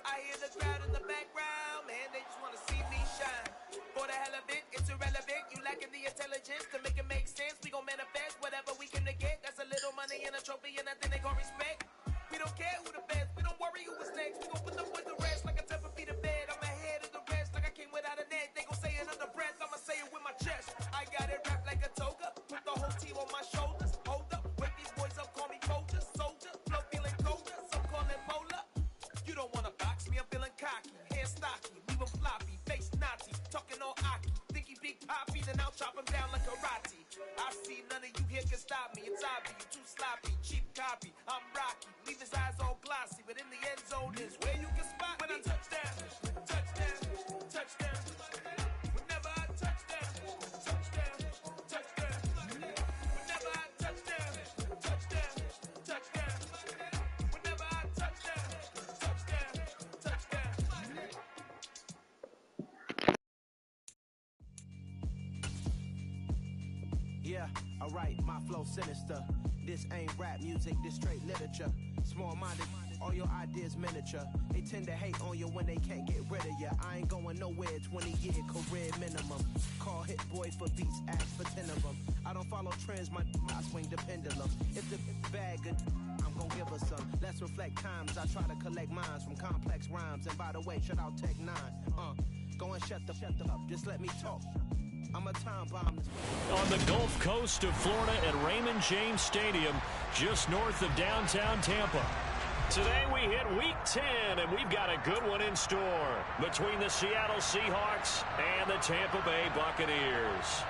I hear the crowd in the background, man, they just want to see me shine. For the hell of it, it's irrelevant. You lacking the intelligence to make it make sense. We gon' manifest whatever we can to get. That's a little money and a trophy and nothing they gon' respect. We don't care who the best, we don't worry who was next. We gon' put them boys to rest like a 10 feet of bed. I'm ahead of the rest like I came without a net. They gon' say it under breath, I'ma say it with my chest. I got it wrapped like a toga, put the whole team on my shoulders. Hold up, wake these boys up, call me Folger, soldier, flow feeling colder, some call it polar. You don't wanna box me, I'm feeling cocky, hair stocky, leave him floppy, face Nazi, talking all Aki. Think he big poppy, then I'll chop him down like karate. I see none of you here can stop me, it's obvious, you too sloppy, cheap copy, I'm Rocky. Leave his eyes all glossy, but in the end zone is where you can spot when I touchdown, touchdown, touchdown. Whenever I touchdown, touchdown, touchdown. Whenever I touchdown, touchdown, touchdown. Whenever I touchdown, touchdown, touchdown. Yeah, alright, my flow sinister. This ain't rap music, this straight literature. Small-minded, all your ideas miniature. They tend to hate on you when they can't get rid of you. I ain't going nowhere, 20-year career minimum. Call Hit Boy for beats, ask for 10 of them. I don't follow trends, I swing the pendulum. If the bag good, I'm gonna give her some. Let's reflect times, I try to collect minds from complex rhymes. And by the way, shout out Tech 9. Go and shut the up, just let me talk. I'm a time bomb. On the Gulf Coast of Florida at Raymond James Stadium, just north of downtown Tampa. Today we hit Week 10, and we've got a good one in store between the Seattle Seahawks and the Tampa Bay Buccaneers.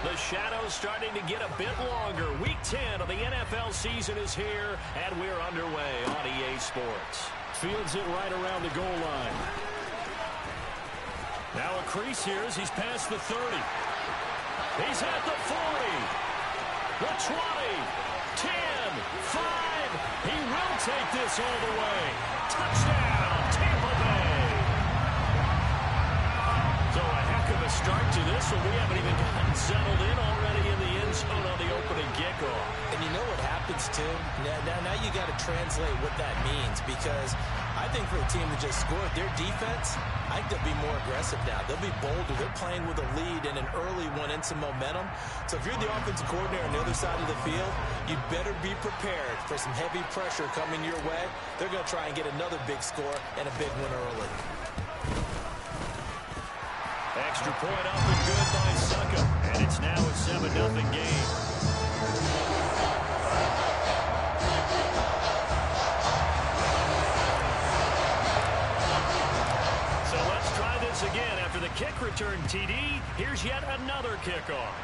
The shadow's starting to get a bit longer. Week 10 of the NFL season is here, and we're underway on EA Sports. Fields it right around the goal line. Now a crease here as he's past the 30. He's at the 40. The 20. 10. 5. He will take this all the way. Touchdown, Tampa Bay. So a heck of a start to this one. We haven't even gotten settled in already in the end zone on the opening kickoff. And you know what happens, Tim? Now you got to translate what that means, because I think for a team that just scored, their defense, I think they'll be more aggressive now. They'll be bolder. They're playing with a lead and an early one and some momentum. So if you're the offensive coordinator on the other side of the field, you better be prepared for some heavy pressure coming your way. They're going to try and get another big score and a big one early. Extra point up and good by Succa. And it's now a 7-0 game. So let's try this again. After the kick return TD, here's yet another kickoff.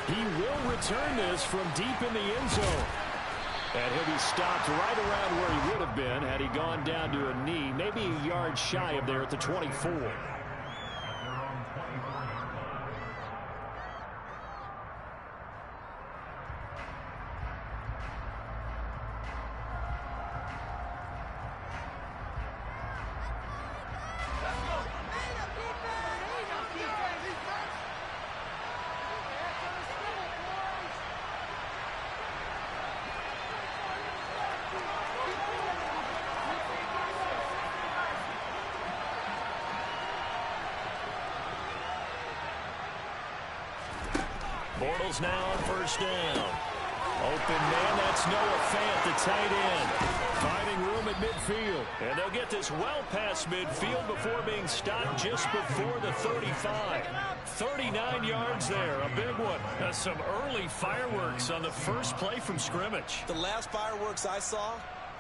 He will return this from deep in the end zone. And he'll be stopped right around where he would have been had he gone down to a knee, maybe a yard shy of there at the 24. Bortles now on first down. Open man, that's Noah Fant, the tight end. Finding room at midfield. And they'll get this well past midfield before being stopped just before the 35. 39 yards there, a big one. Some early fireworks on the first play from scrimmage. The last fireworks I saw,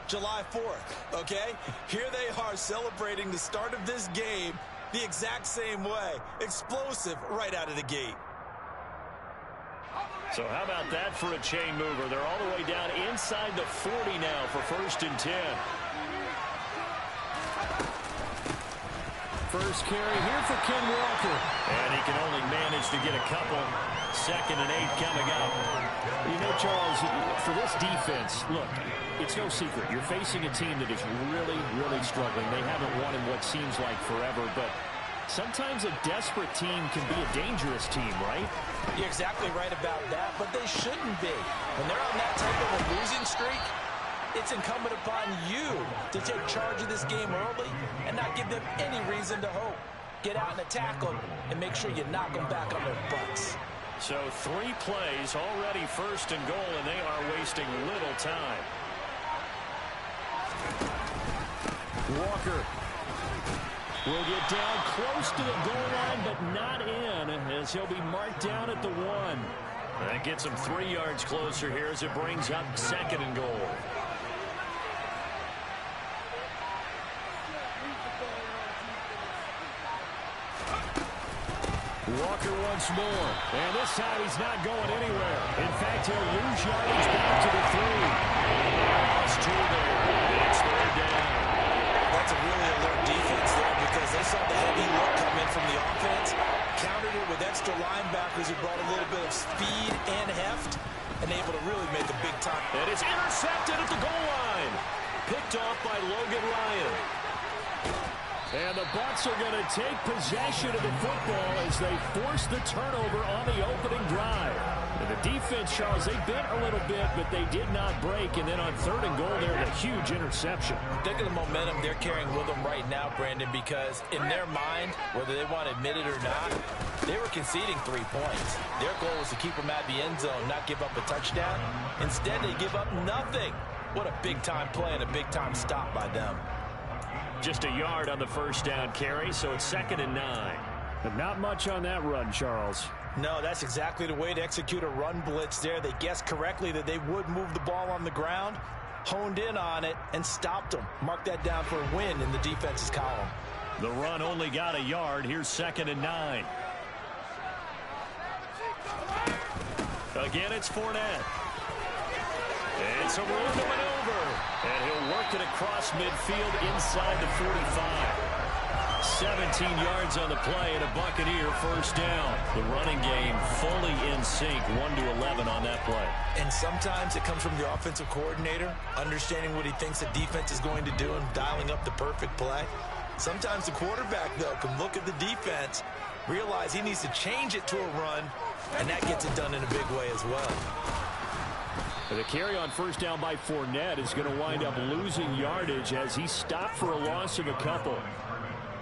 July 4th, okay? Here they are celebrating the start of this game the exact same way. Explosive right out of the gate. So how about that for a chain mover? They're all the way down inside the 40 now for 1st and 10. First carry here for Ken Walker. And he can only manage to get a couple. 2nd and 8 coming up. You know, Charles, for this defense, look, it's no secret. You're facing a team that is really, really struggling. They haven't won in what seems like forever, but Sometimes a desperate team can be a dangerous team, right? You're exactly right about that, but they shouldn't be. When they're on that type of a losing streak, it's incumbent upon you to take charge of this game early and not give them any reason to hope. Get out and attack them and make sure you knock them back on their butts. So 3 plays, already first and goal, and they are wasting little time. Walker will get down close to the goal line, but not in, as he'll be marked down at the 1. That gets him 3 yards closer here as it brings up second and goal. Walker once more, and this time he's not going anywhere. In fact, he'll lose yardage back to the 3. Lost 2 there. It's 3rd down. That's a really alert defense there because they saw the heavy look come in from the offense, countered it with extra linebackers who brought a little bit of speed and heft, and able to really make a big time. And it's intercepted at the goal line. Picked off by Logan Ryan. And the Bucs are going to take possession of the football as they force the turnover on the opening drive. And the defense, Charles, they bent a little bit, but they did not break. And then on 3rd and goal, there's a huge interception. Think of the momentum they're carrying with them right now, Brandon, because in their mind, whether they want to admit it or not, they were conceding 3 points. Their goal was to keep them at the end zone, not give up a touchdown. Instead, they give up nothing. What a big-time play and a big-time stop by them. Just a yard on the first down carry, so it's 2nd and 9. But not much on that run, Charles. No, that's exactly the way to execute a run blitz there. They guessed correctly that they would move the ball on the ground, honed in on it, and stopped them. Mark that down for a win in the defense's column. The run only got a yard. Here's 2nd and 9. Again, it's Fournette. And some room to maneuver. And he'll work it across midfield inside the 45. 17 yards on the play and a Buccaneer first down. The running game fully in sync, 1-11 on that play. And sometimes it comes from the offensive coordinator, understanding what he thinks the defense is going to do and dialing up the perfect play. Sometimes the quarterback, though, can look at the defense, realize he needs to change it to a run, and that gets it done in a big way as well. The carry on first down by Fournette is going to wind up losing yardage as he stopped for a loss of a couple.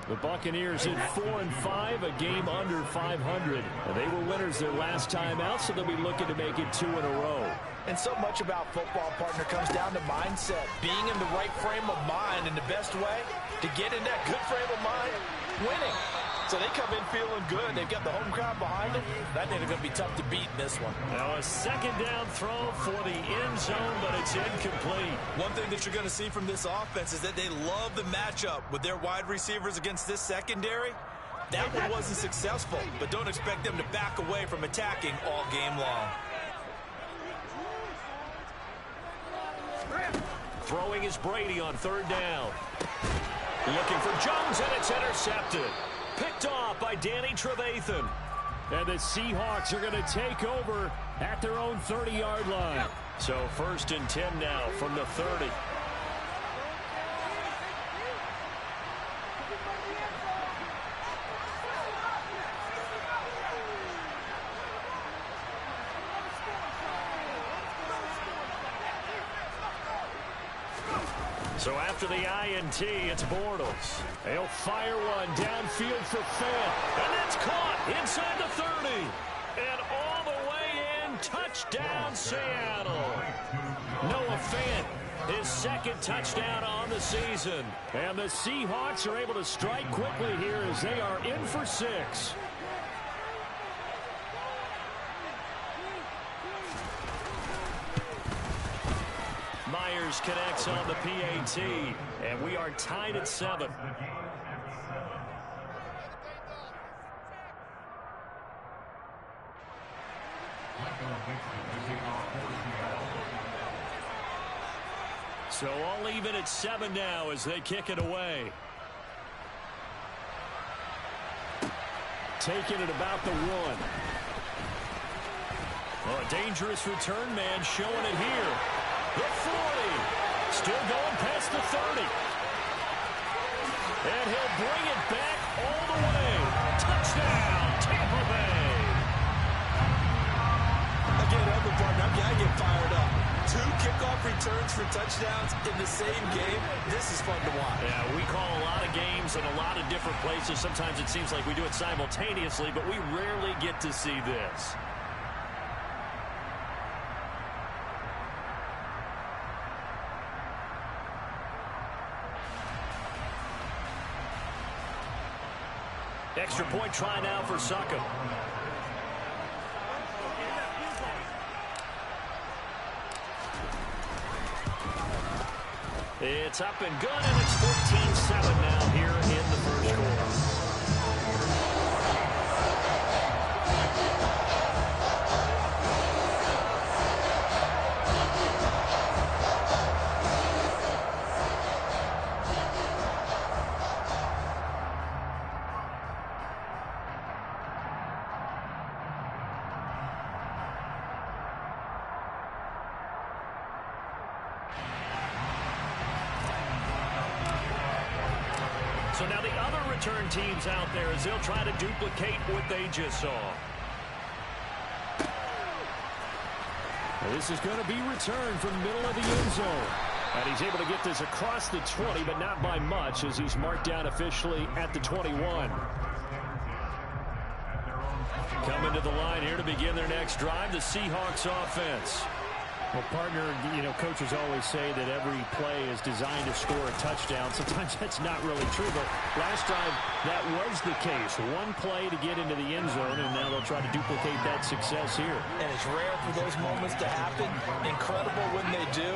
The Buccaneers in 4-5, a game under 500. They were winners their last time out, so they'll be looking to make it 2 in a row. And so much about football, partner, comes down to mindset. Being in the right frame of mind, and the best way to get in that good frame of mind, winning. So they come in feeling good. They've got the home crowd behind them. I think they're going to be tough to beat in this one. Now a second down throw for the end zone, but it's incomplete. One thing that you're going to see from this offense is that they love the matchup with their wide receivers against this secondary. That one wasn't successful, but don't expect them to back away from attacking all game long. Throwing is Brady on 3rd down. Looking for Jones, and it's intercepted. Picked off by Danny Trevathan. And the Seahawks are going to take over at their own 30-yard line. So 1st and 10 now from the 30. So after the INT, it's Bortles. He'll fire one downfield for Fant. And that's caught inside the 30. And all the way in, touchdown Seattle. Noah Fant, his 2nd touchdown on the season. And the Seahawks are able to strike quickly here as they are in for 6. Myers connects on the PAT, and we are tied at 7. So all even at 7 now as they kick it away. Taking it about the 1. Well, a dangerous return man showing it here. The 40, still going past the 30. And he'll bring it back all the way. Touchdown, Tampa Bay. Again, other partner, I get fired up. 2 kickoff returns for touchdowns in the same game. This is fun to watch. Yeah, we call a lot of games in a lot of different places. Sometimes it seems like we do it simultaneously, but we rarely get to see this. Extra point try now for Saka. It's up and good, and it's 14-7 now here in the first quarter. So now the other return teams out there as they'll try to duplicate what they just saw. This is going to be returned from the middle of the end zone. And he's able to get this across the 20, but not by much as he's marked down officially at the 21. Coming to the line here to begin their next drive, the Seahawks offense. Well, partner, coaches always say that every play is designed to score a touchdown. Sometimes that's not really true, but last drive that was the case. One play to get into the end zone, and now they'll try to duplicate that success here. And it's rare for those moments to happen. Incredible when they do.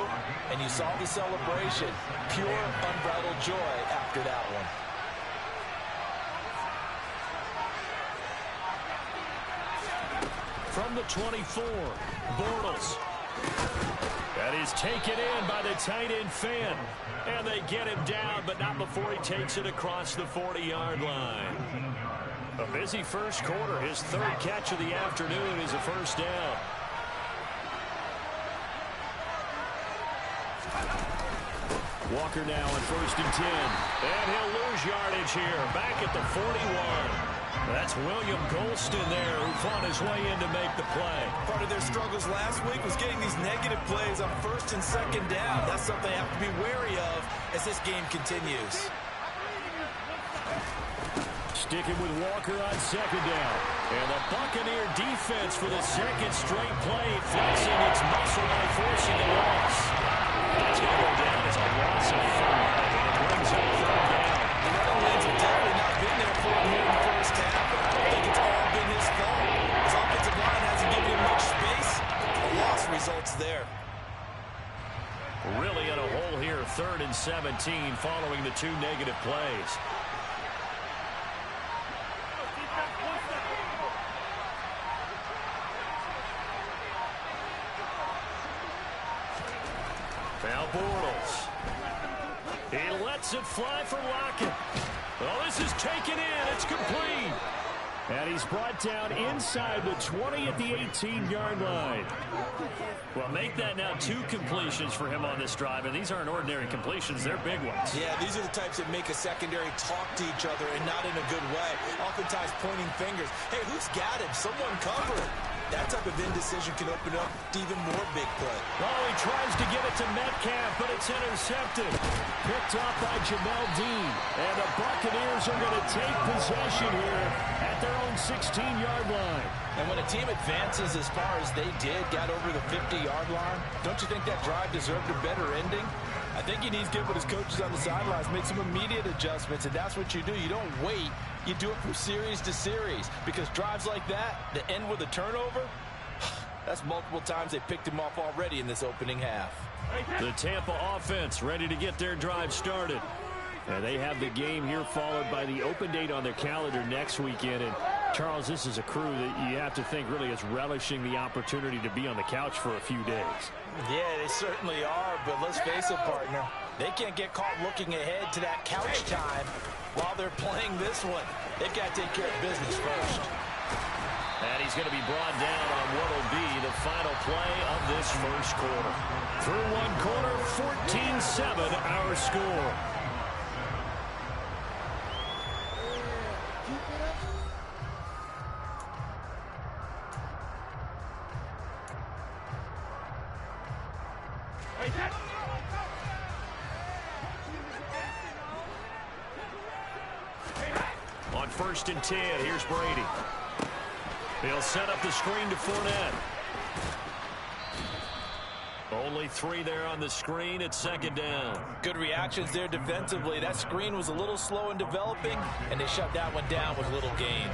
And you saw the celebration. Pure, unbridled joy after that one. From the 24, Bortles. That is taken in by the tight end Finn. And they get him down, but not before he takes it across the 40-yard line. A busy first quarter. His third catch of the afternoon is a first down. Walker now on 1st and 10. And he'll lose yardage here. Back at the 41. That's William Golston there who fought his way in to make the play. Part of their struggles last week was getting these negative plays on 1st and 2nd down. That's something they have to be wary of as this game continues. Sticking with Walker on 2nd down. And the Buccaneer defense for the second straight play, flexing its muscle by forcing the loss. That's going to go down as a loss of 5. And it brings up 3rd down. The running lanes have definitely not been there for him here in the first half, but I don't think it's all been his fault. His offensive line hasn't given him much space. A loss results there. Really in a hole here, 3rd and 17 following the 2 negative plays. Now Bortles. He lets it fly for Lockett. Well, this is taken in. It's complete. And he's brought down inside the 20 at the 18-yard line. Well, make that now 2 completions for him on this drive, and these aren't ordinary completions. They're big ones. Yeah, these are the types that make a secondary talk to each other and not in a good way. Oftentimes pointing fingers. Hey, who's got him? Someone cover it. That type of indecision can open up to even more big play. Oh, he tries to get it to Metcalf, but it's intercepted. Picked off by Jamel Dean. And the Buccaneers are going to take possession here at their own 16-yard line. And when a team advances as far as they did, got over the 50-yard line, don't you think that drive deserved a better ending? I think he needs to get with his coaches on the sidelines, make some immediate adjustments, and that's what you do. You don't wait. You do it from series to series, because drives like that end with a turnover, that's multiple times they picked him off already in this opening half. The Tampa offense ready to get their drive started. And they have the game here followed by the open date on their calendar next weekend. And Charles, this is a crew that you have to think really is relishing the opportunity to be on the couch for a few days. Yeah, they certainly are, but let's face it, partner. They can't get caught looking ahead to that couch time while they're playing this one. They've got to take care of business first. And he's going to be brought down on what will be the final play of this first quarter. Through one quarter, 14-7 our score. On 1st and 10, here's Brady. He'll set up the screen to Fournette. Only 3 there on the screen. It's 2nd down. Good reactions there defensively. That screen was a little slow in developing, and they shut that one down with little gain.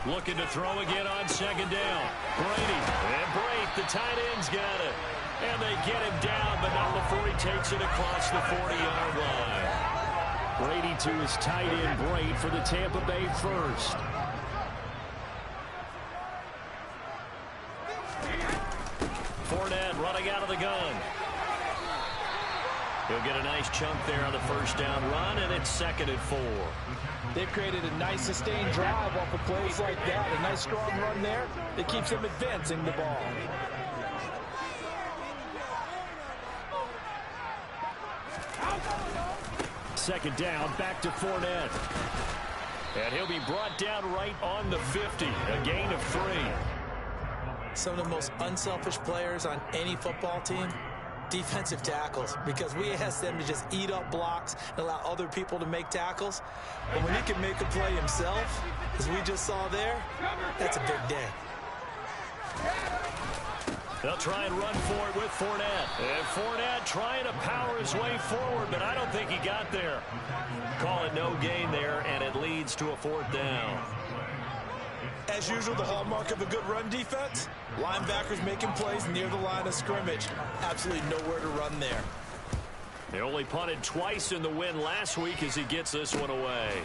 Looking to throw again on 2nd down. Brady and Brate, the tight end's got it. And they get him down, but not before he takes it across the 40-yard line. Brady to his tight end, Brate, for the Tampa Bay first. Fournette running out of the gun. He'll get a nice chunk there on the 1st down run, and it's 2nd and 4. They've created a nice sustained drive off of plays like that. A nice strong run there that keeps them advancing the ball. Second down, back to Fournette. And he'll be brought down right on the 50, a gain of 3. Some of the most unselfish players on any football team, defensive tackles, because we ask them to just eat up blocks and allow other people to make tackles. But when he can make a play himself, as we just saw there, that's a big day. They'll try and run for it with Fournette. And Fournette trying to power his way forward, but I don't think he got there. Call it no gain there, and it leads to a 4th down. As usual, the hallmark of a good run defense, linebackers making plays near the line of scrimmage. Absolutely nowhere to run there. They only punted twice in the win last week as he gets this one away.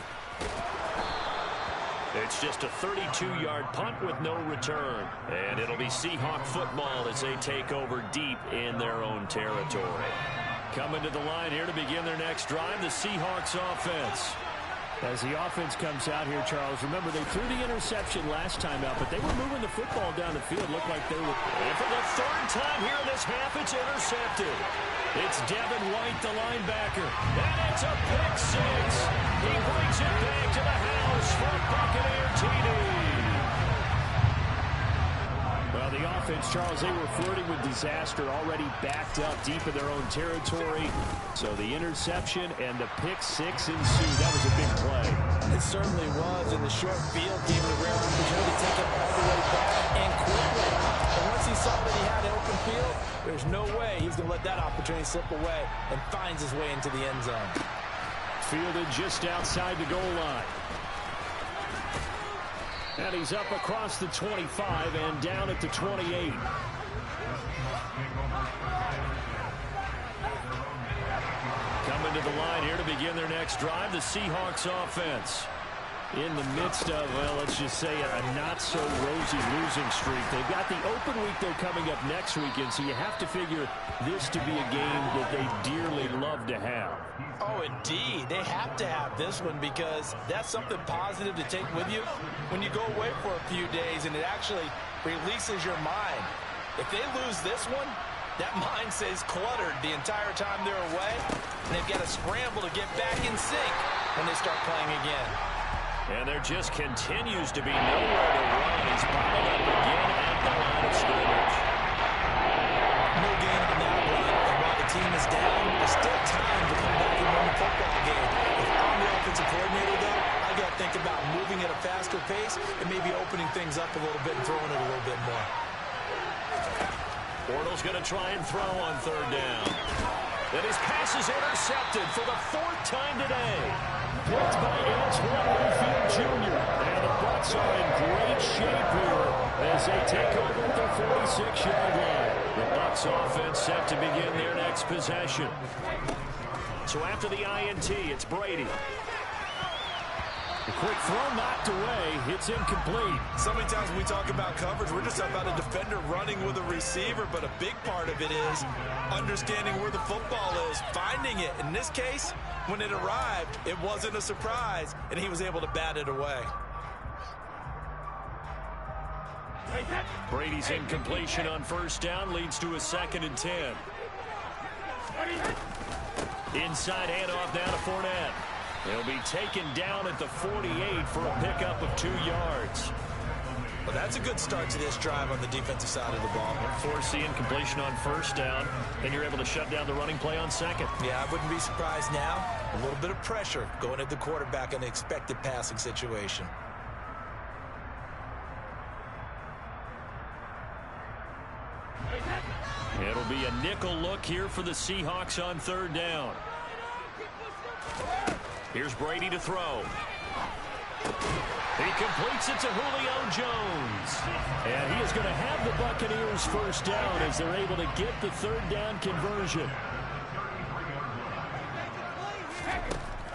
It's just a 32-yard punt with no return. And it'll be Seahawk football as they take over deep in their own territory. Coming to the line here to begin their next drive, the Seahawks offense. As the offense comes out here, Charles, remember they threw the interception last time out, but they were moving the football down the field. Looked like they were. And for the 3rd time here in this half, it's intercepted. It's Devin White, the linebacker. And it's a pick 6. He brings it back to the house for a Buccaneer TD. Well, the offense, Charles, they were flirting with disaster, already backed up deep in their own territory. So the interception and the pick 6 ensued. That was a big play. It certainly was, and the short field gave him a rare opportunity to take him all the way back and quickly. And once he saw that he had an open field, there's no way he's going to let that opportunity slip away, and finds his way into the end zone. Fielded just outside the goal line. And he's up across the 25 and down at the 28. Coming to the line here to begin their next drive, the Seahawks offense. In the midst of, well, let's just say a not-so-rosy losing streak. They've got the open week, though, coming up next weekend, so you have to figure this to be a game that they dearly love to have. Oh, indeed. They have to have this one because that's something positive to take with you when you go away for a few days, and it actually releases your mind. If they lose this one, that mind stays cluttered the entire time they're away, and they've got to scramble to get back in sync when they start playing again. And there just continues to be nowhere to run. He's bottled up again at the line of scrimmage. No gain on that run, and while the team is down, there's still time to come back and win the football game. If I'm the offensive coordinator, though, I got to think about moving at a faster pace and maybe opening things up a little bit and throwing it a little bit more. Bortles going to try and throw on 3rd down. And his pass is intercepted for the 4th time today. Blocked by Antoine Winfield Jr. And the Bucs are in great shape here as they take over at the 46-yard line. The Bucs offense set to begin their next possession. So after the INT, it's Brady. The quick throw knocked away. It's incomplete. So many times when we talk about coverage, we're just talking about a defender running with a receiver, but a big part of it is understanding where the football is, finding it. In this case, when it arrived, it wasn't a surprise, and he was able to bat it away. Brady's incompletion on 1st down leads to a 2nd and 10. Inside handoff down to Fournette. He'll be taken down at the 48 for a pickup of 2 yards. Well, that's a good start to this drive on the defensive side of the ball. Force the incompletion on first down. Then you're able to shut down the running play on second. Yeah, I wouldn't be surprised now. A little bit of pressure going at the quarterback in the expected passing situation. It'll be a nickel look here for the Seahawks on third down. Here's Brady to throw. He completes it to Julio Jones. And he is going to have the Buccaneers first down as they're able to get the third down conversion.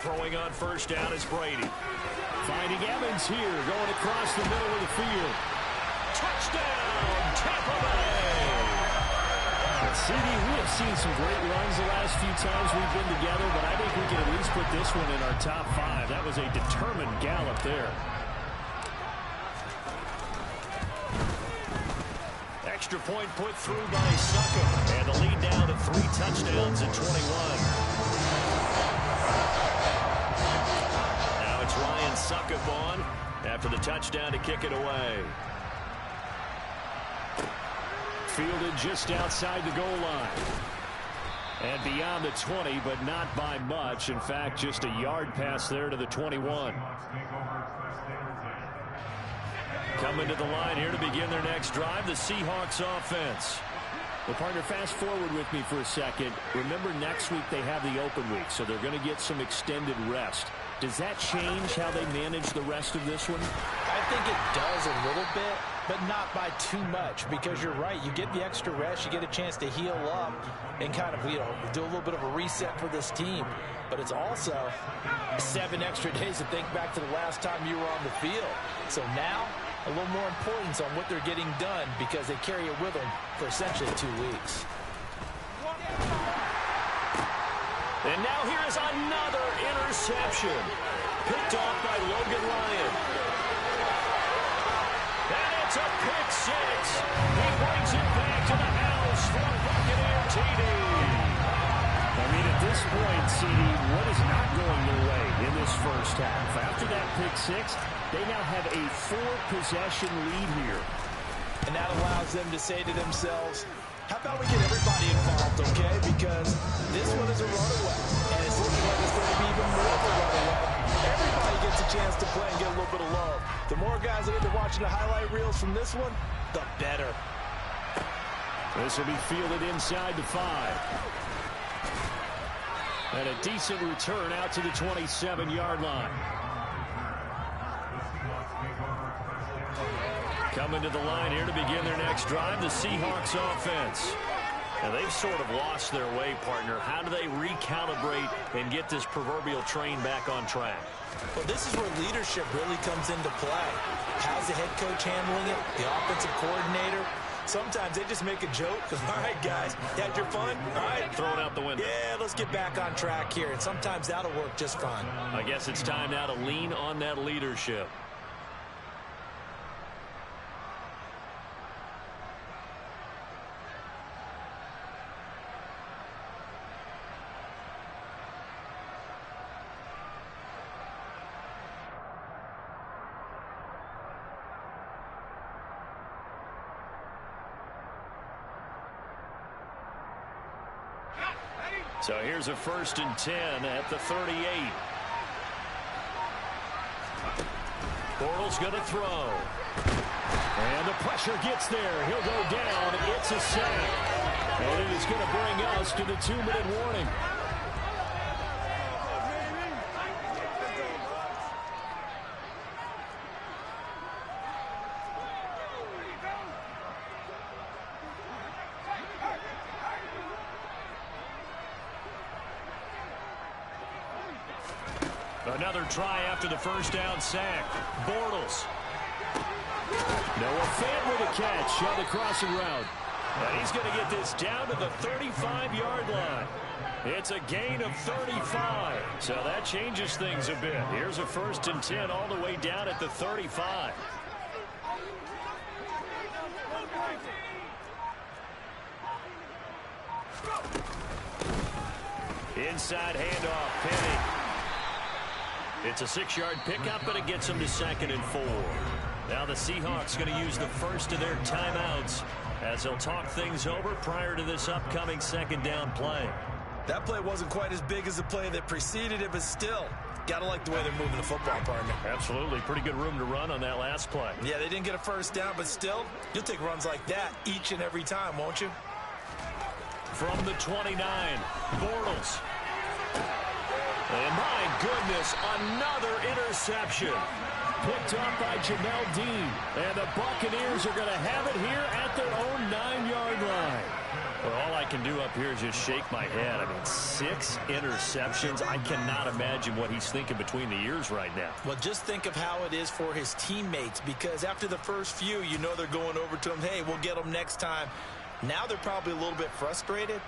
Throwing on first down is Brady. Finding Evans here, going across the middle of the field. Touchdown, Tampa Bay! CD, we have seen some great runs the last few times we've been together, but I think we can at least put this one in our top 5. That was a determined gallop there. Extra point put through by Suckup. And the lead now to 3 touchdowns at 21. Now it's Ryan Suckup on after the touchdown to kick it away. Fielded just outside the goal line. And beyond the 20, but not by much. In fact, just a yard pass there to the 21. Coming to the line here to begin their next drive, the Seahawks offense. Well, partner, fast forward with me for a second. Remember, next week they have the open week, so they're going to get some extended rest. Does that change how they manage the rest of this one? I think it does a little bit, but not by too much, because you're right. You get the extra rest, you get a chance to heal up and kind of, do a little bit of a reset for this team. But it's also 7 extra days to think back to the last time you were on the field. So now, a little more importance on what they're getting done because they carry it with them for essentially 2 weeks. And now here is another interception. Picked off by Logan Ryan. And it's a pick 6. He brings it back to the house for a Buccaneer TD. I mean, at this point, CD, what is not going their way in this first half? After that pick 6, they now have a 4-possession lead here. And that allows them to say to themselves, how about we get everybody involved, okay? Because this one is a runaway, and it's looking like it's going to be even more of a runaway. Everybody gets a chance to play and get a little bit of love. The more guys that end up watching the highlight reels from this one, the better. This will be fielded inside the 5. And a decent return out to the 27-yard line. Coming to the line here to begin their next drive, the Seahawks offense. Now they've sort of lost their way, partner. How do they recalibrate and get this proverbial train back on track? Well, this is where leadership really comes into play. How's the head coach handling it? The offensive coordinator? Sometimes they just make a joke. All right, guys, had your fun? All right. Throw it out the window. Yeah, let's get back on track here. And sometimes that'll work just fine. I guess it's time now to lean on that leadership. So here's a 1st and 10 at the 38. Bortles going to throw. And the pressure gets there. He'll go down. It's a sack. And it is going to bring us to the 2-minute warning. Another try after the first down sack. Bortles. Noah Fant with a catch on the crossing route. And he's going to get this down to the 35-yard line. It's a gain of 35. So that changes things a bit. Here's a 1st and 10 all the way down at the 35. Inside handoff, Penny. It's a 6-yard pickup, but it gets him to 2nd and 4. Now the Seahawks going to use the first of their timeouts as they'll talk things over prior to this upcoming second down play. That play wasn't quite as big as the play that preceded it, but still, got to like the way they're moving the football, partner. Absolutely. Pretty good room to run on that last play. Yeah, they didn't get a first down, but still, you'll take runs like that each and every time, won't you? From the 29, Bortles. And my goodness, another interception. Picked up by Jamel Dean. And the Buccaneers are going to have it here at their own 9-yard line. Well, all I can do up here is just shake my head. I mean, 6 interceptions. I cannot imagine what he's thinking between the ears right now. Well, just think of how it is for his teammates, because after the first few, you know they're going over to him, hey, we'll get them next time. Now they're probably a little bit frustrated.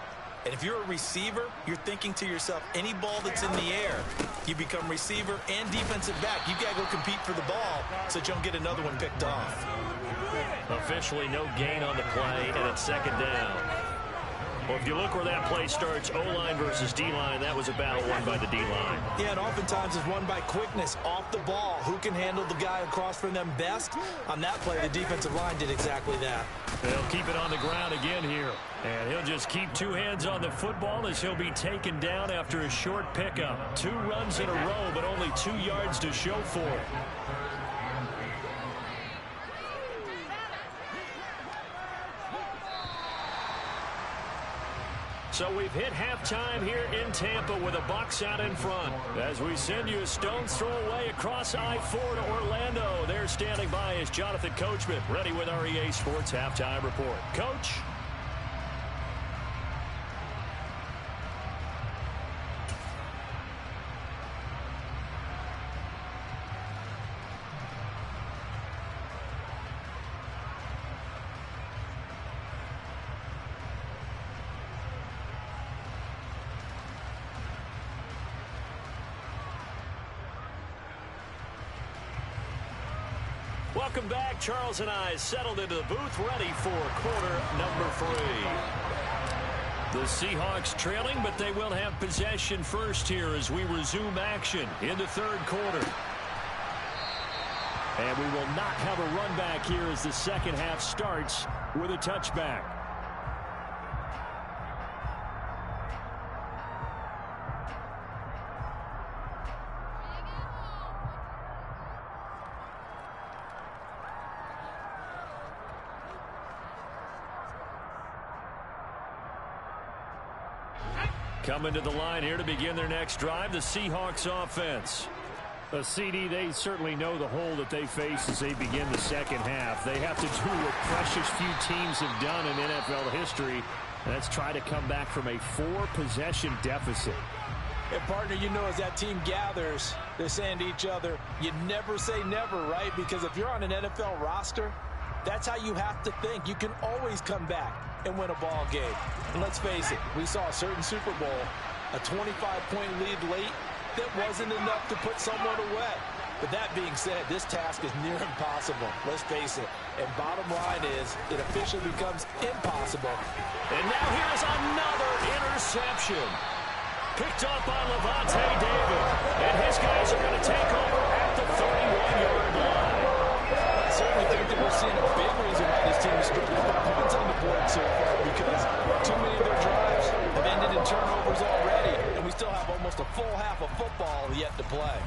And if you're a receiver, you're thinking to yourself, any ball that's in the air, you become receiver and defensive back. You got to go compete for the ball so that you don't get another one picked off. Officially no gain on the play, and it's second down. Well, if you look where that play starts, O-line versus D-line, that was a battle won by the D-line. Yeah, and oftentimes it's won by quickness off the ball. Who can handle the guy across from them best? On that play, the defensive line did exactly that. They'll keep it on the ground again here. And he'll just keep 2 hands on the football as he'll be taken down after a short pickup. 2 runs in a row, but only 2 yards to show for it. So we've hit halftime here in Tampa with the Bucs out in front. As we send you a stone's throw away across I-4 to Orlando. There standing by is Jonathan Coachman, ready with our EA Sports Halftime Report. Coach? Welcome back. Charles and I settled into the booth, ready for quarter number 3. The Seahawks trailing, but they will have possession first here as we resume action in the third quarter. And we will not have a run back here as the second half starts with a touchback. Coming to the line here to begin their next drive, the Seahawks offense. CD, they certainly know the hole that they face as they begin the second half. They have to do what precious few teams have done in NFL history. That's try to come back from a 4-possession deficit. And partner, you know, as that team gathers, they're saying to each other, you never say never, right? Because if you're on an NFL roster, that's how you have to think. You can always come back and win a ball game. And let's face it, we saw a certain Super Bowl, a 25-point lead late, that wasn't enough to put someone away. But that being said, this task is near impossible. Let's face it. And bottom line is, it officially becomes impossible. And now here's another interception. Picked up by Levante David. And his guys are going to take over at the 31-yard line. I certainly think that we're seeing a big reason why this team is struggling to put points on the board so far, because too many of their drives have ended in turnovers already, and we still have almost a full half of football yet to play.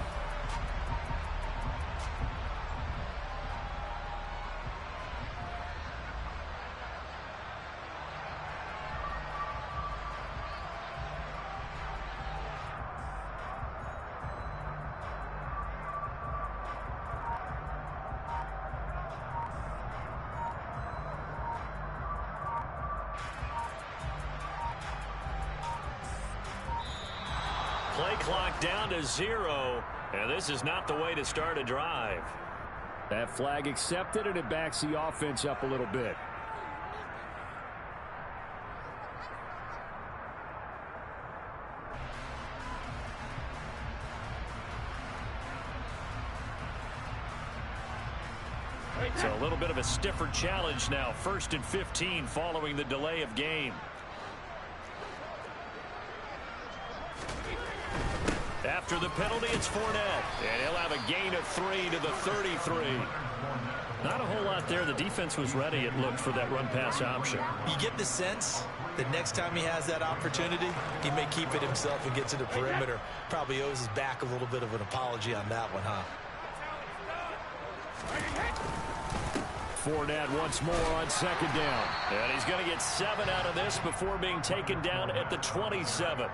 Play clock down to 0, and this is not the way to start a drive. That flag accepted, and it backs the offense up a little bit. So a little bit of a stiffer challenge now. 1st and 15 following the delay of game. After the penalty, it's Fournette. And he'll have a gain of 3 to the 33. Not a whole lot there. The defense was ready, it looked, for that run-pass option. You get the sense that next time he has that opportunity, he may keep it himself and get to the perimeter. Probably owes his back a little bit of an apology on that one, huh? Fournette once more on second down. And he's going to get 7 out of this before being taken down at the 27.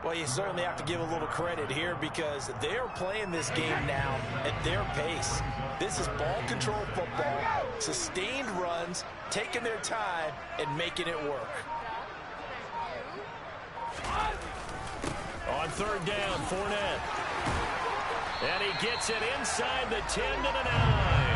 Well, you certainly have to give a little credit here because they're playing this game now at their pace. This is ball control football, sustained runs, taking their time, and making it work. On third down, Fournette. And he gets it inside the 10 to the 9.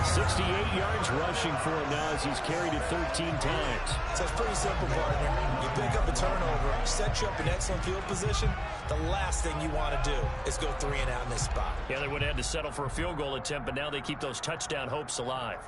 68 yards rushing for him now as he's carried it 13 times. So it's pretty simple, partner. You pick up a turnover, set you up in excellent field position. The last thing you want to do is go 3 and out in this spot. Yeah, they would have had to settle for a field goal attempt, but now they keep those touchdown hopes alive.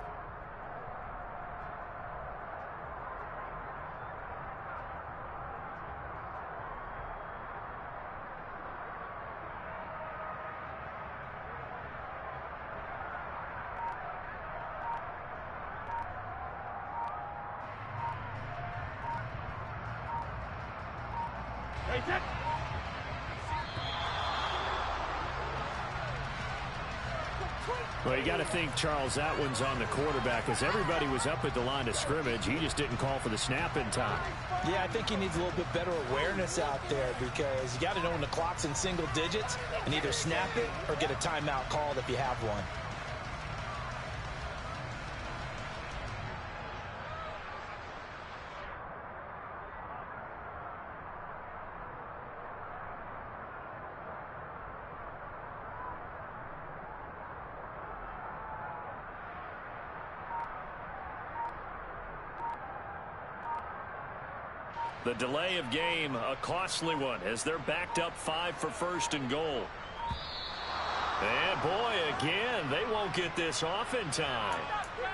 Well, you got to think, Charles, that one's on the quarterback as everybody was up at the line of scrimmage. He just didn't call for the snap in time. Yeah, I think he needs a little bit better awareness out there because you got to know when the clock's in single digits and either snap it or get a timeout called if you have one. The delay of game, a costly one, as they're backed up 5 for first and goal. And boy, again, they won't get this off in time.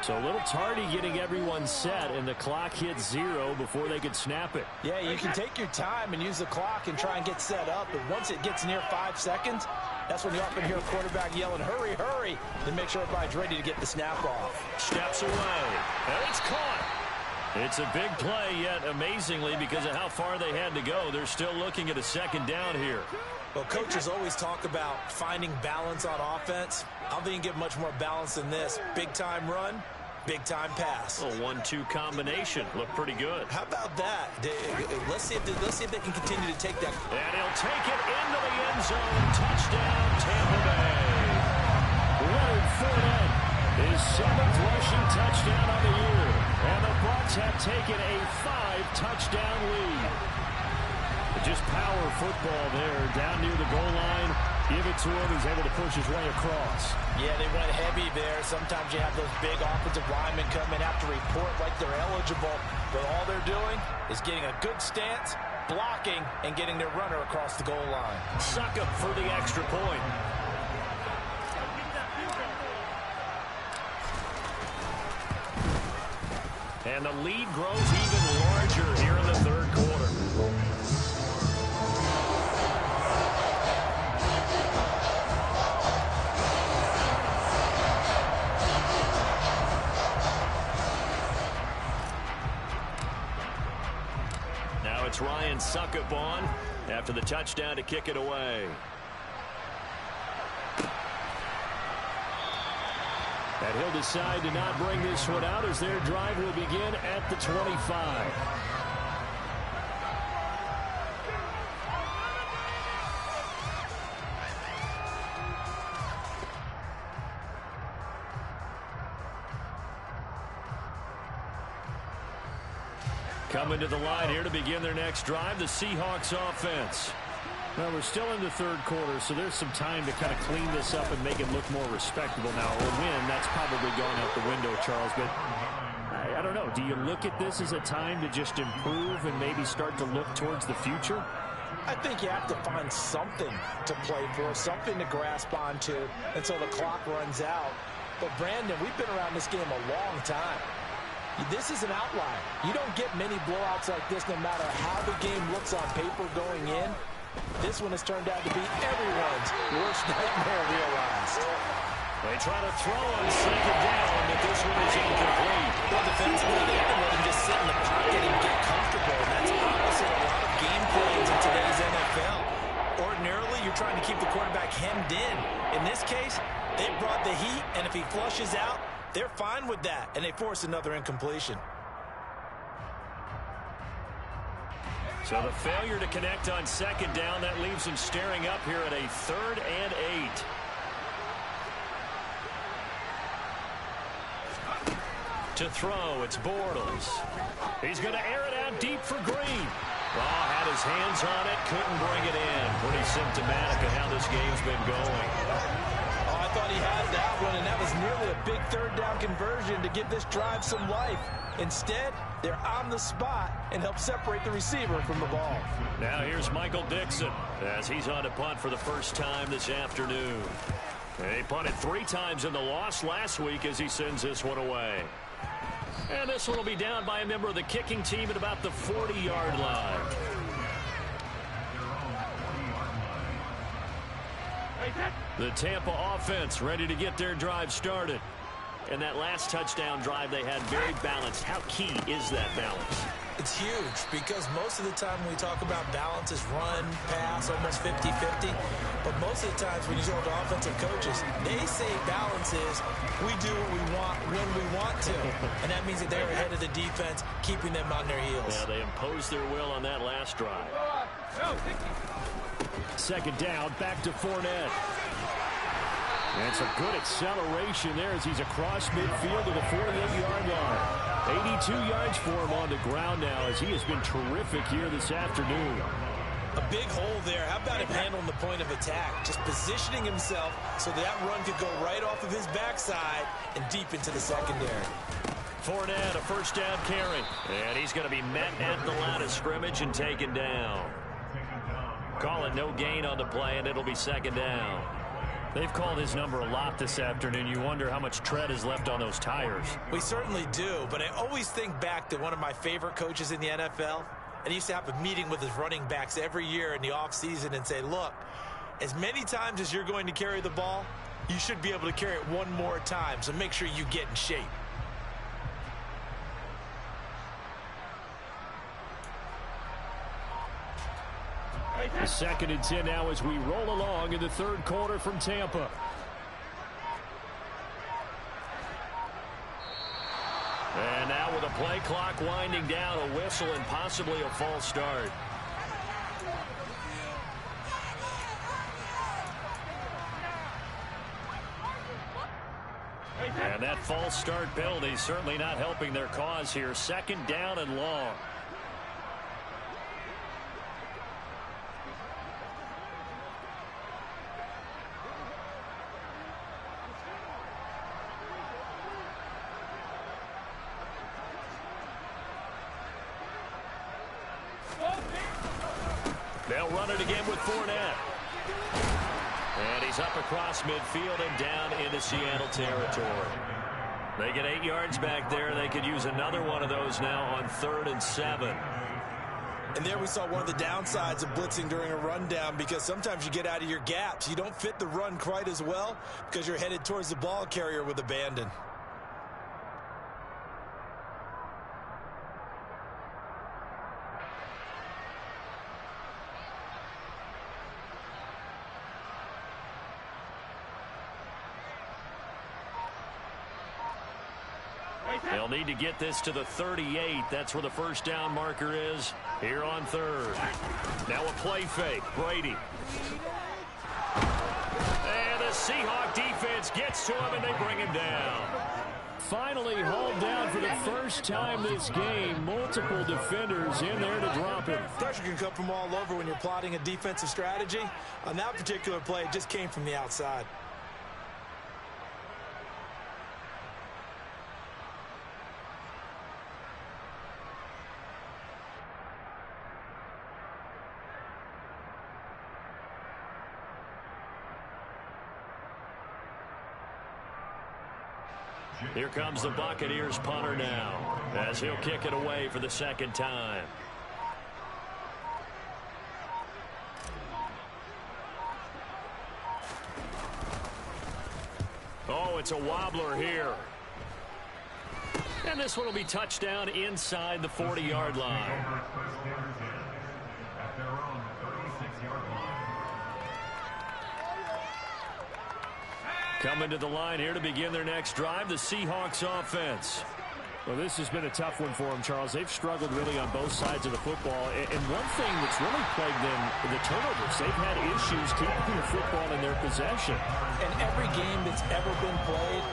So a little tardy getting everyone set, and the clock hits 0 before they could snap it. Yeah, you can take your time and use the clock and try and get set up, but once it gets near 5 seconds, that's when you often hear a quarterback yelling, hurry, hurry, to make sure everybody's ready to get the snap off. Steps away, and it's caught. It's a big play, yet amazingly, because of how far they had to go, they're still looking at a second down here. Well, coaches always talk about finding balance on offense. I don't think you can get much more balance than this. Big-time run, big-time pass. A 1-2 combination. Looked pretty good. How about that? Let's see if they can continue to take that. And he'll take it into the end zone. Touchdown, Tampa Bay. Leonard Fournette, his 7th rushing touchdown of the year. And the Bucs have taken a 5-touchdown lead. Just power football there, down near the goal line. Give it to him. He's able to push his way across. Yeah, they went heavy there. Sometimes you have those big offensive linemen come in, have to report like they're eligible. But all they're doing is getting a good stance, blocking, and getting their runner across the goal line. Suck up for the extra point. And the lead grows even larger here in the third quarter. Now it's Ryan Suckup on after the touchdown to kick it away. And he'll decide to not bring this one out as their drive will begin at the 25. Coming to the line here to begin their next drive, the Seahawks offense. Well, we're still in the third quarter, so there's some time to kind of clean this up and make it look more respectable now. Or win, that's probably gone out the window, Charles. But I don't know. Do you look at this as a time to just improve and maybe start to look towards the future? I think you have to find something to play for, something to grasp onto until the clock runs out. But, Brandon, we've been around this game a long time. This is an outlier. You don't get many blowouts like this no matter how the game looks on paper going in. This one has turned out to be everyone's worst nightmare realized. They try to throw on second down, but this one is incomplete. Well, defensively, they haven't let him just sit in the pocket and get comfortable. And that's opposite a lot of game plans in today's NFL. Ordinarily, you're trying to keep the quarterback hemmed in. In this case, they brought the heat, and if he flushes out, they're fine with that, and they force another incompletion. So the failure to connect on second down, that leaves him staring up here at a 3rd and 8. To throw, it's Bortles. He's going to air it out deep for Green. Oh, had his hands on it, couldn't bring it in. Pretty symptomatic of how this game's been going. Oh, I thought he had that one, and that was nearly a big 3rd down conversion to give this drive some life. Instead, they're on the spot and help separate the receiver from the ball. Now here's Michael Dixon as he's on to punt for the first time this afternoon. He punted 3 times in the loss last week as he sends this one away. And this one will be down by a member of the kicking team at about the 40-yard line. The Tampa offense ready to get their drive started. And that last touchdown drive they had very balanced. How key is that balance? It's huge because most of the time when we talk about balance is run, pass, almost 50-50. But most of the times when you talk to offensive coaches, they say balance is we do what we want when we want to. And that means that they're ahead of the defense, keeping them on their heels. Yeah, they imposed their will on that last drive. Second down, back to Fournette. And it's a good acceleration there as he's across midfield to the 48-yard line. 82 yards for him on the ground now as he has been terrific here this afternoon. A big hole there. How about him handling the point of attack? Just positioning himself so that run could go right off of his backside and deep into the secondary. Fournette, a first down carry. And he's going to be met at the line of scrimmage and taken down. Call it no gain on the play, and it'll be second down. They've called his number a lot this afternoon. You wonder how much tread is left on those tires. We certainly do, but I always think back to one of my favorite coaches in the NFL. And he used to have a meeting with his running backs every year in the offseason and say, look, as many times as you're going to carry the ball, you should be able to carry it one more time, so make sure you get in shape. The 2nd and 10 now as we roll along in the 3rd quarter from Tampa. And now with a play clock winding down, a whistle and possibly a false start. And that false start penalty certainly not helping their cause here. 2nd down and long. They'll run it again with Fournette. And he's up across midfield and down into Seattle territory. They get 8 yards back there. They could use another one of those now on 3rd and 7. And there we saw one of the downsides of blitzing during a rundown, because sometimes you get out of your gaps. You don't fit the run quite as well because you're headed towards the ball carrier with abandon. They'll need to get this to the 38. That's where the first down marker is here on 3rd. Now a play fake. Brady. And the Seahawk defense gets to him, and they bring him down. Finally hauled down for the first time this game. Multiple defenders in there to drop him. Pressure can come from all over when you're plotting a defensive strategy. On that particular play, it just came from the outside. Here comes the Buccaneers punter now as he'll kick it away for the 2nd time. So it's a wobbler here. And this one will be touchdown inside the 40-yard line. Coming to the line here to begin their next drive, the Seahawks offense. Well, this has been a tough one for them, Charles. They've struggled really on both sides of the football. And one thing that's really plagued them, the turnovers. They've had issues keeping the football in their possession. And every game that's ever been played,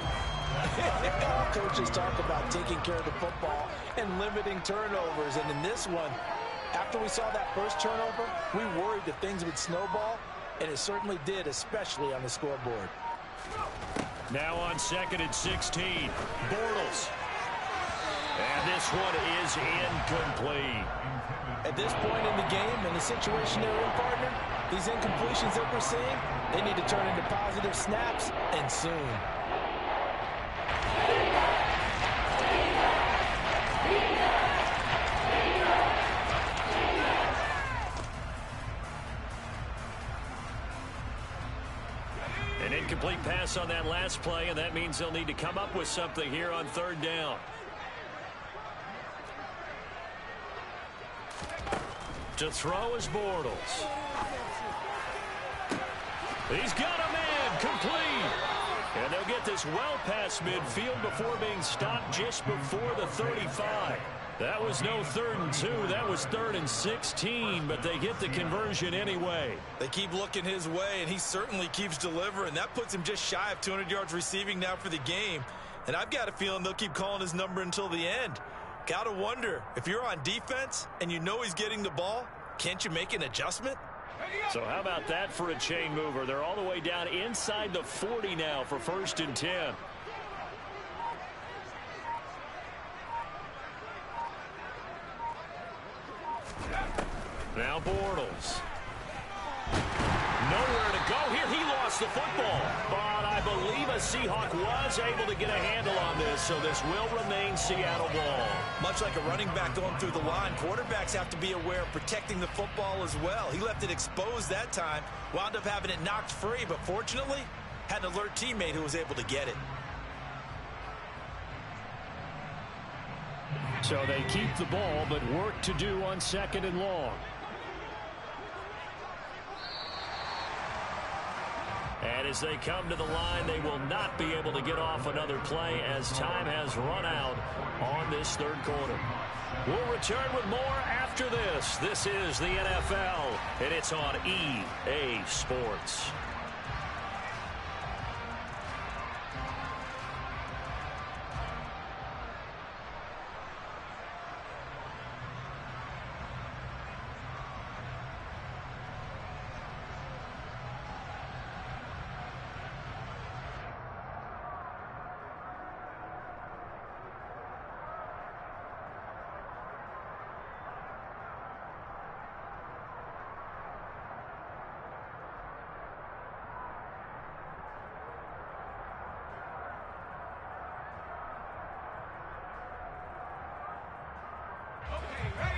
all coaches talk about taking care of the football and limiting turnovers. And in this one, after we saw that first turnover, we worried that things would snowball, and it certainly did, especially on the scoreboard. Now on 2nd and 16, Bortles. And this one is incomplete. At this point in the game and the situation they're in, partner, these incompletions that we're seeing, they need to turn into positive snaps, and soon. An incomplete pass on that last play, and that means they'll need to come up with something here on 3rd down. To throw is Bortles. He's got a man complete. And they'll get this well past midfield before being stopped just before the 35. That was no 3rd and 2. That was 3rd and 16, but they get the conversion anyway. They keep looking his way, and he certainly keeps delivering. That puts him just shy of 200 yards receiving now for the game. And I've got a feeling they'll keep calling his number until the end. Gotta wonder, if you're on defense and you know he's getting the ball, can't you make an adjustment? So how about that for a chain mover? They're all the way down inside the 40 now for 1st and 10. Now Bortles. Nowhere to go here. He lost the football. But I believe a Seahawk was able to get a handle on this, so this will remain Seattle ball. Much like a running back going through the line, quarterbacks have to be aware of protecting the football as well. He left it exposed that time, wound up having it knocked free, but fortunately, had an alert teammate who was able to get it. So they keep the ball, but work to do on 2nd and long. And as they come to the line, they will not be able to get off another play as time has run out on this 3rd quarter. We'll return with more after this. This is the NFL, and it's on EA Sports.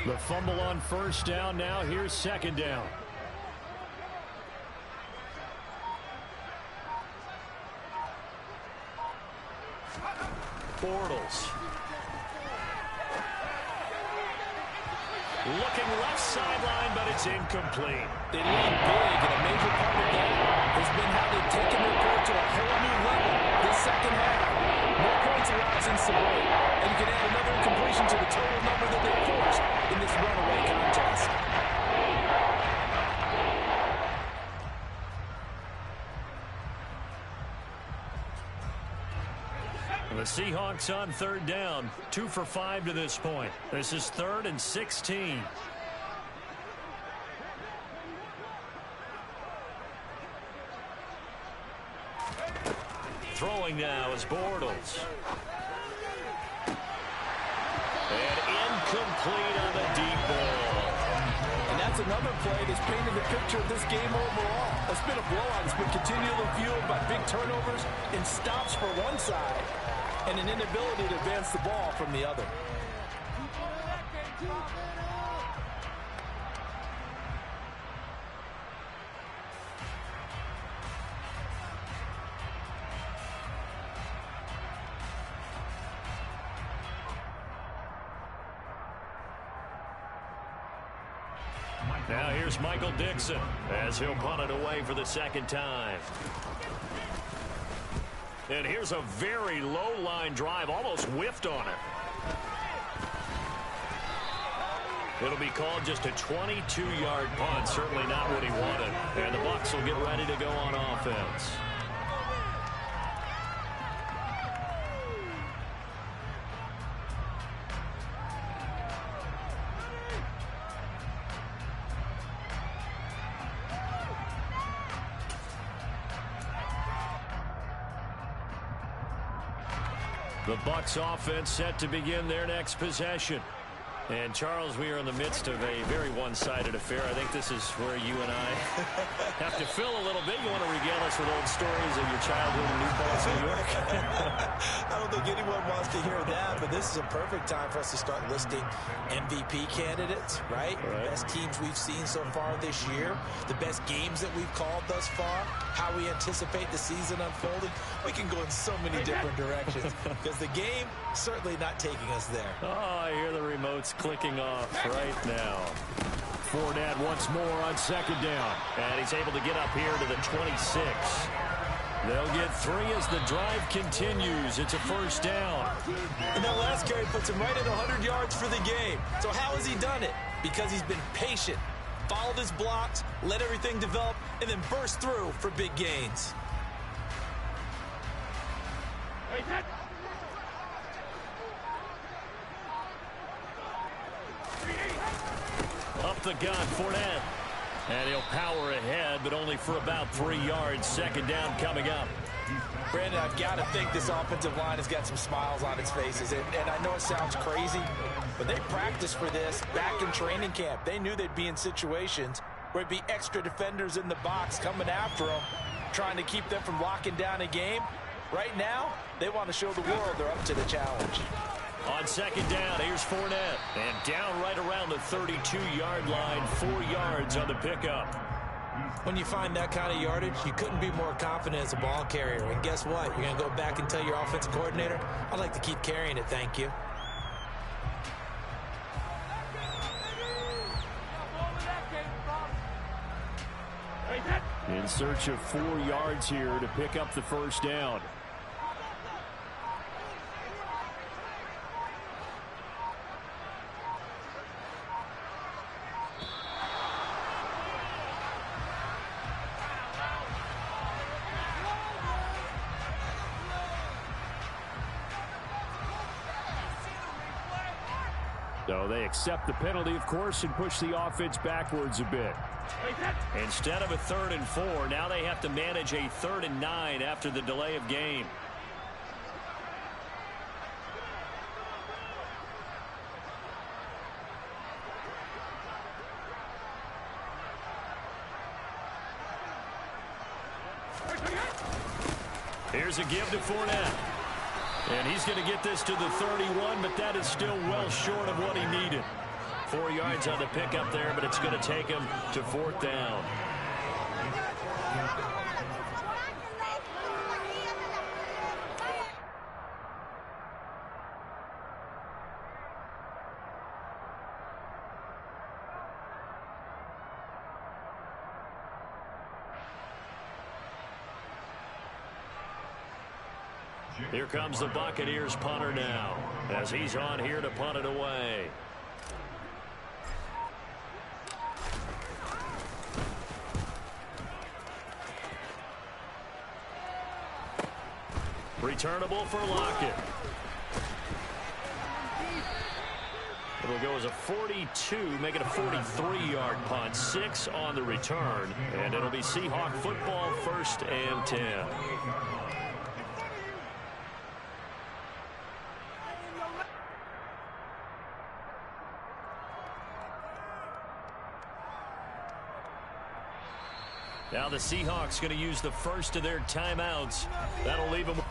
The fumble on 1st down. Now here's 2nd down. Bortles. Looking left sideline, but it's incomplete. They lead big, and a major part of that has been how they've taken their play to a whole new level this 2nd half. More points allowed since the break, and you can add another incompletion to the total number that they forced in this runaway contest. The Seahawks on 3rd down, 2 for 5 to this point. This is 3rd and 16. Throwing now is Bortles. And incomplete on the deep ball. And that's another play that's painted the picture of this game overall. It's been a blowout. It's been continually fueled by big turnovers and stops for one side and an inability to advance the ball from the other. Now here's Michael Dixon as he'll punt it away for the second time. And here's a very low line drive, almost whiffed on it. It'll be called just a 22-yard punt, certainly not what he wanted. And the Bucs will get ready to go on offense. The Bucs offense set to begin their next possession. And, Charles, we are in the midst of a very one-sided affair. I think this is where you and I have to fill a little bit. You want to regale us with old stories of your childhood in New Paltz, New York? I don't think anyone wants to hear that, but this is a perfect time for us to start listing MVP candidates, right? The best teams we've seen so far this year, the best games that we've called thus far, how we anticipate the season unfolding. We can go in so many different directions because the game certainly not taking us there. Oh, I hear the remotes clicking off right now. Fournette once more on second down. And he's able to get up here to the 26. They'll get 3 as the drive continues. It's a first down. And that last carry puts him right at 100 yards for the game. So how has he done it? Because he's been patient, followed his blocks, let everything develop, and then burst through for big gains. Up the gun, Fournette. And he'll power ahead, but only for about 3 yards. Second down coming up. Brandon, I've got to think this offensive line has got some smiles on its faces. And I know it sounds crazy, but they practiced for this back in training camp. They knew they'd be in situations where it'd be extra defenders in the box coming after them, trying to keep them from locking down a game. Right now, they want to show the world they're up to the challenge. On second down, here's Fournette. And down right around the 32-yard line, 4 yards on the pickup. When you find that kind of yardage, you couldn't be more confident as a ball carrier. And guess what? You're going to go back and tell your offensive coordinator, I'd like to keep carrying it, thank you. In search of 4 yards here to pick up the first down. So they accept the penalty, of course, and push the offense backwards a bit. Instead of a 3rd and 4, now they have to manage a 3rd and 9 after the delay of game. Here's a give to Fournette. And he's going to get this to the 31, but that is still well short of what he needed. 4 yards on the pickup there, but it's going to take him to 4th down. Here comes the Buccaneers punter now as he's on here to punt it away. Returnable for Lockett. It'll go as a 42, make it a 43-yard punt, 6 on the return, and it'll be Seahawk football, 1st and 10. Now the Seahawks going to use the first of their timeouts. That'll leave them.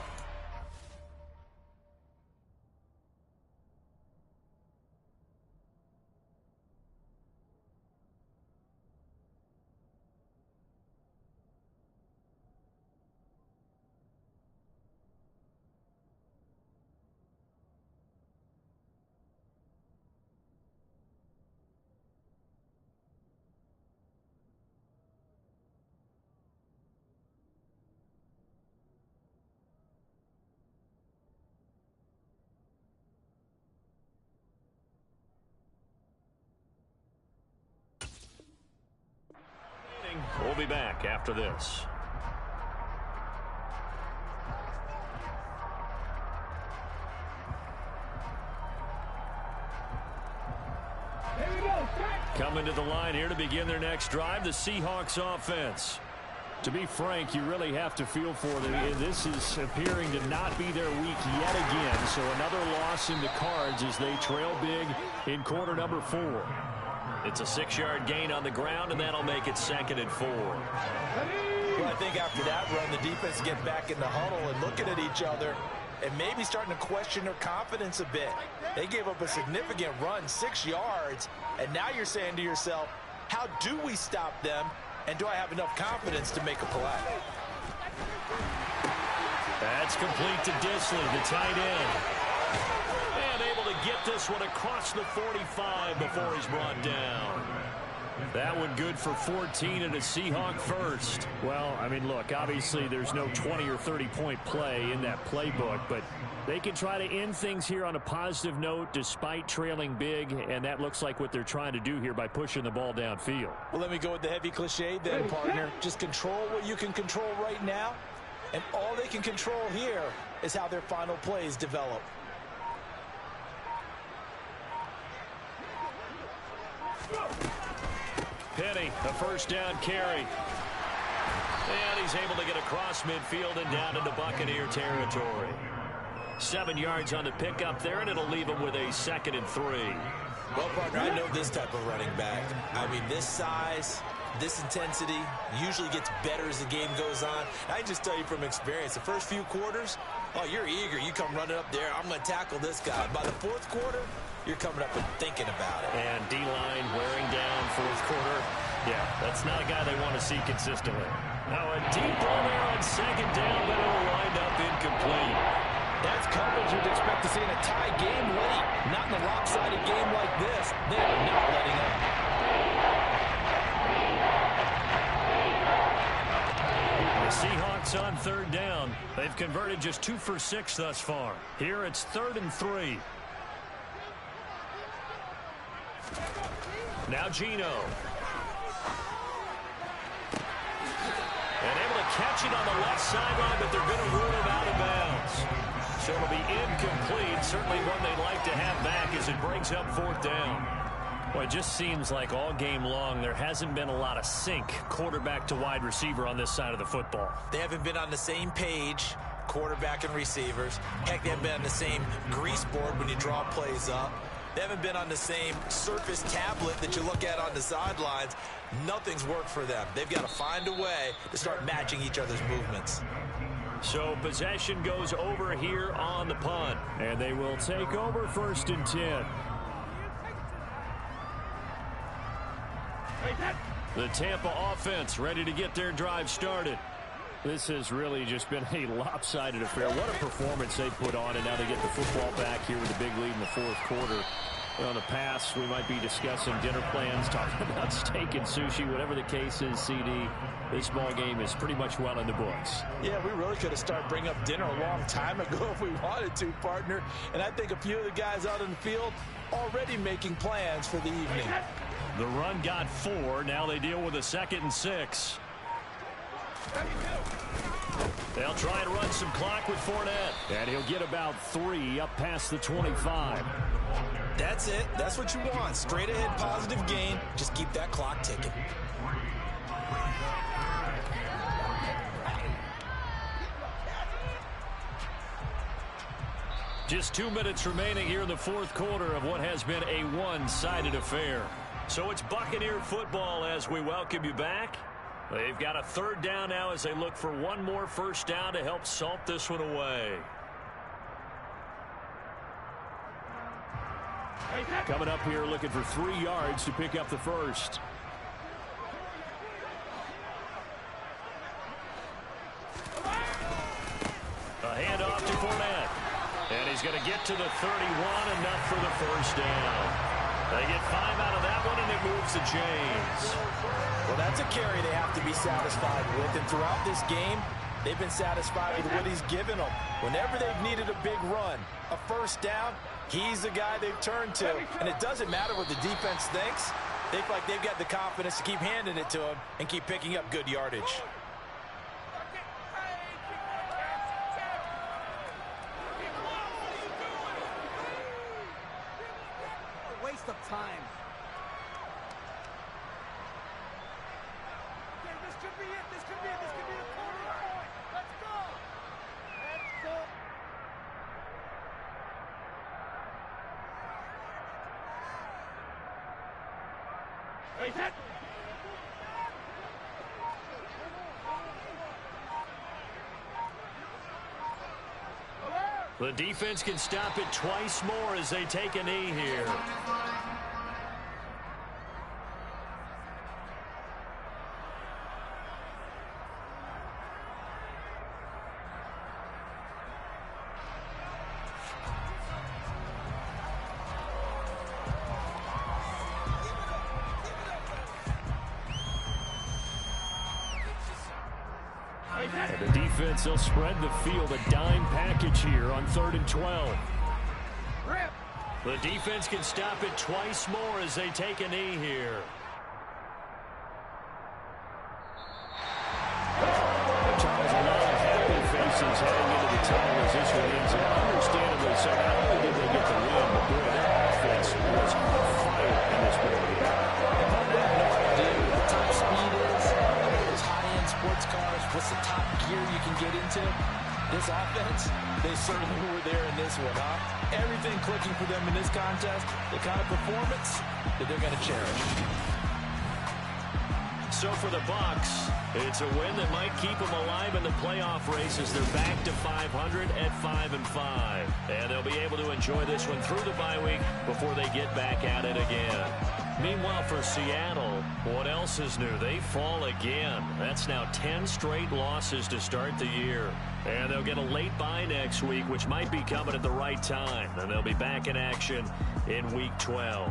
We'll be back after this. Coming to the line here to begin their next drive, the Seahawks offense. To be frank, you really have to feel for them. This is appearing to not be their week yet again. So another loss in the cards as they trail big in quarter number 4. It's a 6-yard gain on the ground, and that'll make it 2nd and 4. Well, I think after that run, the defense get back in the huddle and looking at each other and maybe starting to question their confidence a bit. They gave up a significant run, 6 yards, and now you're saying to yourself, how do we stop them, and do I have enough confidence to make a play? That's complete to Disley, the tight end. And able to get this one across the 45 before he's brought down. That one good for 14 and a Seahawk first. Well, I mean, look, obviously there's no 20 or 30-point play in that playbook, but they can try to end things here on a positive note despite trailing big, and that looks like what they're trying to do here by pushing the ball downfield. Well, let me go with the heavy cliche then, partner. Just control what you can control right now, and all they can control here is how their final plays develop. Penny, a first down carry. And he's able to get across midfield and down into Buccaneer territory. 7 yards on the pickup there, and it'll leave him with a 2nd and 3. Well, partner, I know this type of running back. I mean, this size, this intensity usually gets better as the game goes on. I just tell you from experience, the first few quarters, oh, you're eager. You come running up there. I'm going to tackle this guy. By the 4th quarter, you're coming up and thinking about it. And D-line wearing down 4th quarter. Yeah, that's not a guy they want to see consistently. Now a deep ball there on 2nd down, but it'll wind up incomplete. That's coverage you'd expect to see in a tie game late. Not in a lopsided game like this. They are not letting up. The Seahawks on 3rd down. They've converted just 2 for 6 thus far. Here it's 3rd and 3. Now Geno. And able to catch it on the left sideline, but they're going to rule him out of bounds. So it'll be incomplete. Certainly one they'd like to have back as it brings up 4th down. Well, it just seems like all game long there hasn't been a lot of sync quarterback to wide receiver on this side of the football. They haven't been on the same page, quarterback and receivers. Heck, they haven't been on the same grease board when you draw plays up. They haven't been on the same surface tablet that you look at on the sidelines. Nothing's worked for them. They've got to find a way to start matching each other's movements. So possession goes over here on the punt. And they will take over 1st and 10. The Tampa offense ready to get their drive started. This has really just been a lopsided affair. What a performance they put on, and now they get the football back here with a big lead in the 4th quarter. On the pass, we might be discussing dinner plans, talking about steak and sushi, whatever the case is, CD. This ball game is pretty much well in the books. Yeah, we really could have started bringing up dinner a long time ago if we wanted to, partner. And I think a few of the guys out in the field already making plans for the evening. The run got 4. Now they deal with a 2nd and 6. They'll try and run some clock with Fournette. And he'll get about 3 up past the 25. That's it. That's what you want. Straight ahead positive gain. Just keep that clock ticking. Just 2 minutes remaining here in the 4th quarter of what has been a one-sided affair. So it's Buccaneer football as we welcome you back. They've got a 3rd down now as they look for one more first down to help salt this one away. Coming up here looking for 3 yards to pick up the first. A handoff to Fournette. And he's going to get to the 31, enough for the first down. They get 5 out of that one, and it moves to James. Well, that's a carry they have to be satisfied with. And throughout this game, they've been satisfied with what he's given them. Whenever they've needed a big run, a first down, he's the guy they've turned to. And it doesn't matter what the defense thinks. They feel like they've got the confidence to keep handing it to him and keep picking up good yardage. Waste of time. Okay, this could be it. This could be it. This could be the corner point. Let's go. Let's go. Hey, that. The defense can stop it twice more as they take a knee here. And the defense, they'll spread the field, a dime package here on 3rd and 12. The defense can stop it twice more as they take a knee here. Charles, a lot of happy faces heading into the tunnel as this one ends. And understandably so, not only did they get the win, but boy, their offense was on fire in this ball game. Top speed is, those high-end sports cars, what's the top gear you can get into? This offense, they certainly were there in this one, huh? Everything clicking for them in this contest, the kind of performance that they're going to cherish. So for the Bucs, it's a win that might keep them alive in the playoff race as they're back to 500 at 5-5. And they'll be able to enjoy this one through the bye week before they get back at it again. Meanwhile, for Seattle, what else is new? They fall again. That's now 10 straight losses to start the year. And they'll get a late bye next week, which might be coming at the right time. And they'll be back in action in Week 12.